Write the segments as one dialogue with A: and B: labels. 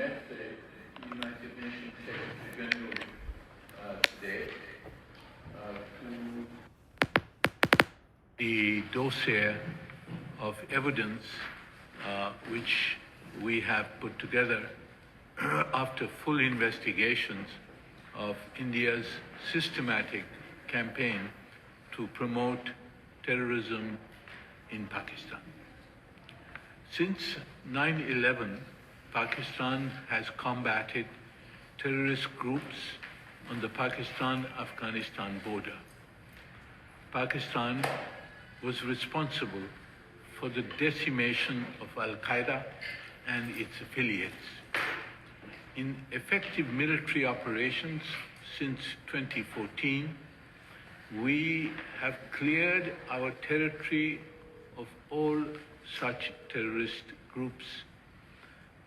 A: met the United Nations Secretary General today to the dossier of evidence which we have put together after full investigations of India's systematic campaign to promote terrorism in Pakistan. Since 9/11, Pakistan has combated terrorist groups on the Pakistan-Afghanistan border. Pakistan was responsible for the decimation of Al-Qaeda and its affiliates. In effective military operations since 2014, we have cleared our territory of all such terrorist groups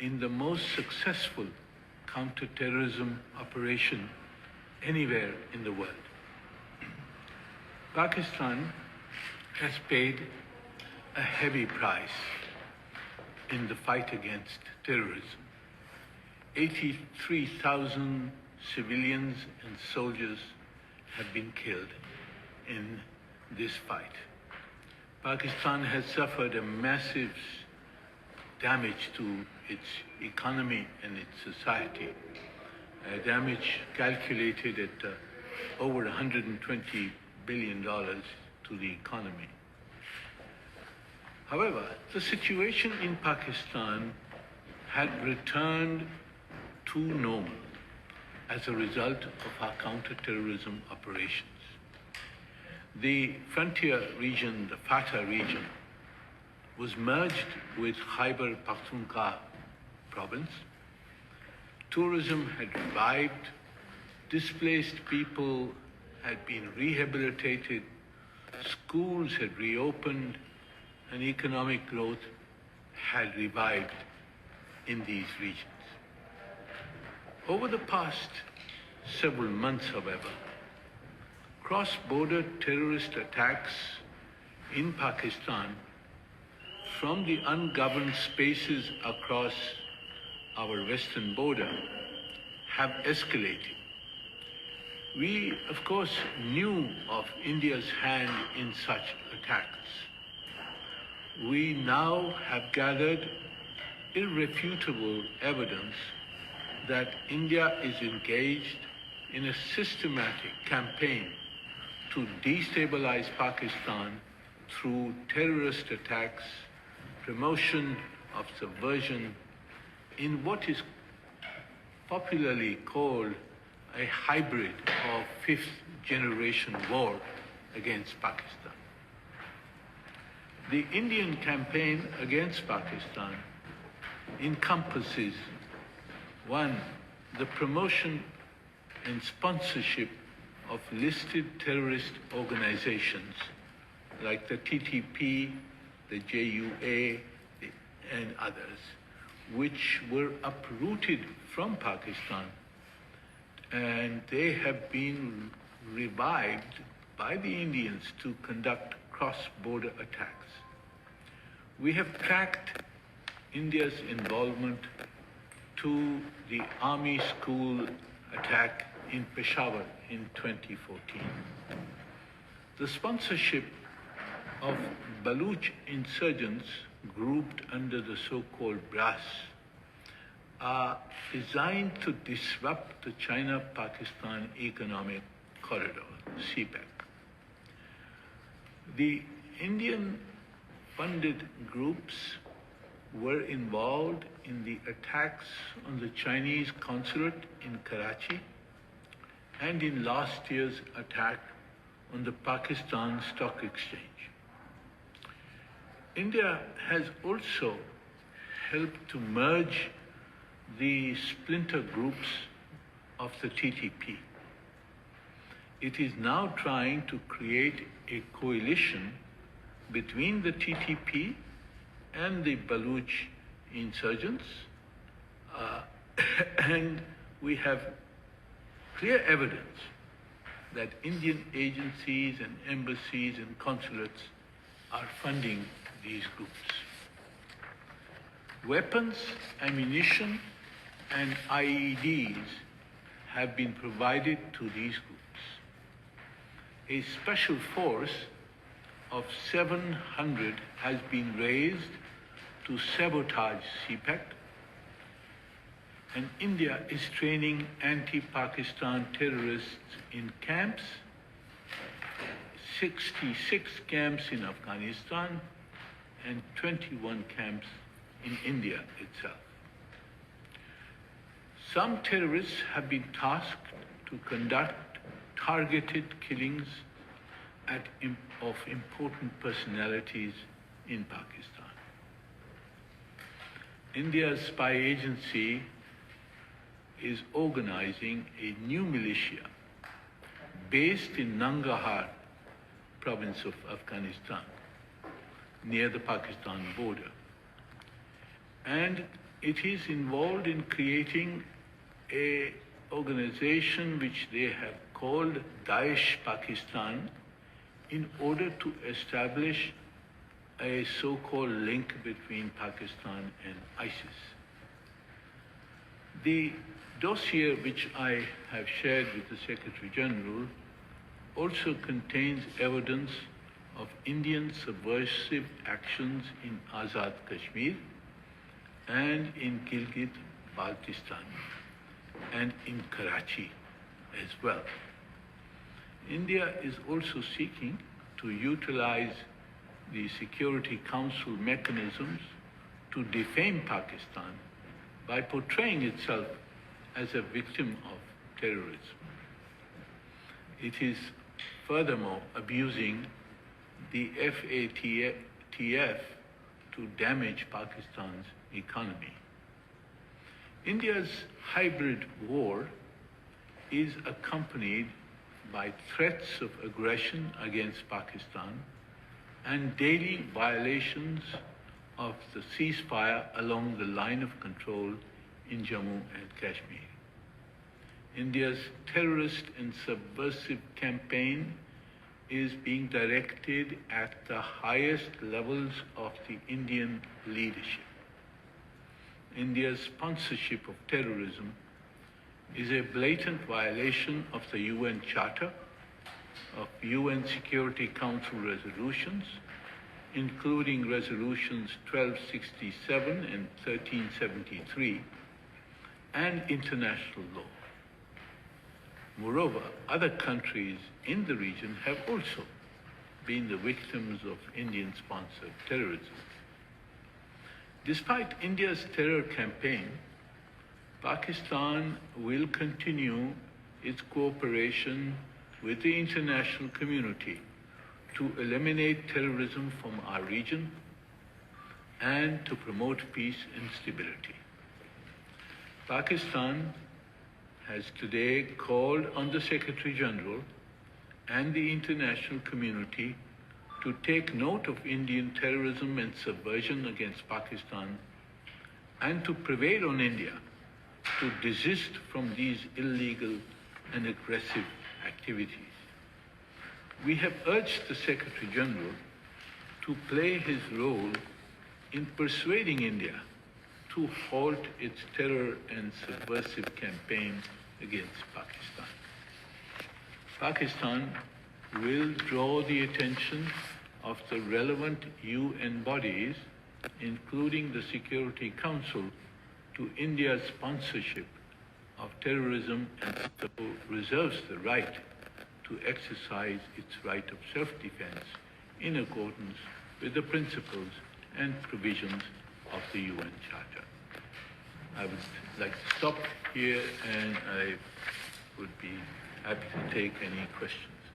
A: in the most successful counter-terrorism operation anywhere in the world. Pakistan has paid a heavy price in the fight against terrorism. 83,000 civilians and soldiers have been killed in this fight. Pakistan has suffered a massive damage to its economy and its society, damage calculated at over $120 billion to the economy. However, the situation in Pakistan had returned to normal as a result of our counter-terrorism operations. The frontier region, the FATA region, was merged with Khyber Pakhtunkhwa province. Tourism had revived, displaced people had been rehabilitated, schools had reopened, and economic growth had revived in these regions. Over the past several months, however, cross-border terrorist attacks in Pakistan from the ungoverned spaces across our western border have escalated. We, of course, knew of India's hand in such attacks. We now have gathered irrefutable evidence that India is engaged in a systematic campaign to destabilize Pakistan through terrorist attacks, promotion of subversion in what is popularly called a hybrid or fifth-generation war against Pakistan. The Indian campaign against Pakistan encompasses, one, the promotion and sponsorship of listed terrorist organizations like the TTP, the JUA, and others, which were uprooted from Pakistan, and they have been revived by the Indians to conduct cross-border attacks. We have tracked India's involvement to the army school attack in Peshawar in 2014. The sponsorship of Baluch insurgents grouped under the so-called BRAS are designed to disrupt the China-Pakistan Economic Corridor, CPEC. The Indian-funded groups were involved in the attacks on the Chinese consulate in Karachi and in last year's attack on the Pakistan Stock Exchange. India has also helped to merge the splinter groups of the TTP. It is now trying to create a coalition between the TTP and the Baluch insurgents, and we have clear evidence that Indian agencies and embassies and consulates are funding these groups. Weapons, ammunition, and IEDs have been provided to these groups. A special force of 700 has been raised to sabotage CPEC, and India is training anti-Pakistan terrorists in camps, 66 camps in Afghanistan, and 21 camps in India itself. Some terrorists have been tasked to conduct targeted killings of important personalities in Pakistan. India's spy agency is organizing a new militia based in Nangarhar province of Afghanistan, near the Pakistan border. And it is involved in creating an organization which they have called Daesh Pakistan, in order to establish a so-called link between Pakistan and ISIS. The dossier which I have shared with the Secretary General also contains evidence of Indian subversive actions in Azad Kashmir and in Gilgit-Baltistan and in Karachi as well. India is also seeking to utilize the Security Council mechanisms to defame Pakistan by portraying itself as a victim of terrorism. It is furthermore abusing the FATF to damage Pakistan's economy. India's hybrid war is accompanied by threats of aggression against Pakistan and daily violations of the ceasefire along the line of control in Jammu and Kashmir. India's terrorist and subversive campaign is being directed at the highest levels of the Indian leadership. India's sponsorship of terrorism is a blatant violation of the UN Charter, of UN Security Council resolutions, including resolutions 1267 and 1373, and international law. Moreover, other countries in the region have also been the victims of Indian-sponsored terrorism. Despite India's terror campaign, Pakistan will continue its cooperation with the international community to eliminate terrorism from our region and to promote peace and stability. Pakistan has today called on the Secretary General and the international community to take note of Indian terrorism and subversion against Pakistan and to prevail on India to desist from these illegal and aggressive activities. We have urged the Secretary General to play his role in persuading India to halt its terror and subversive campaign against Pakistan. Pakistan will draw the attention of the relevant UN bodies, including the Security Council, to India's sponsorship of terrorism and so reserves the right to exercise its right of self-defense in accordance with the principles and provisions of the UN Charter. I would like to stop here, and I would be happy to take any questions.